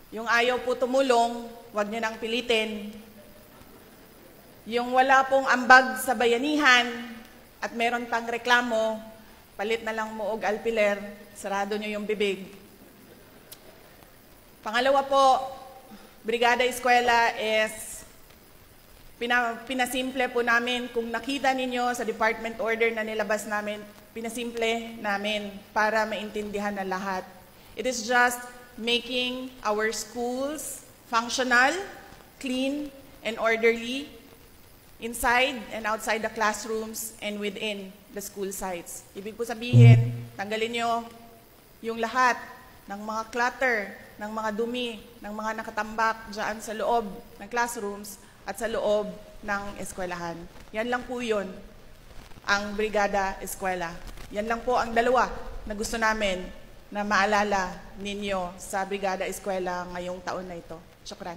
Yung ayaw po tumulong, huwag niyo nang pilitin. Yung wala pong ambag sa bayanihan at meron pang reklamo, palit na lang mo og alpiler, sarado niyo yung bibig. Pangalawa po, Brigada Eskwela is pinasimple po namin. Kung nakita ninyo sa department order na nilabas namin, pinasimple namin para maintindihan na lahat. It is just making our schools functional, clean, and orderly inside and outside the classrooms and within the school sites. Ibig po sabihin, tanggalin nyo yung lahat ng mga clutter, ng mga dumi, ng mga nakatambak dyan sa loob ng classrooms at sa loob ng eskwelahan. Yan lang po yun, ang Brigada Eskwela. Yan lang po ang dalawa na gusto namin na maalala ninyo sa Brigada Eskwela ngayong taon na ito. Syukran.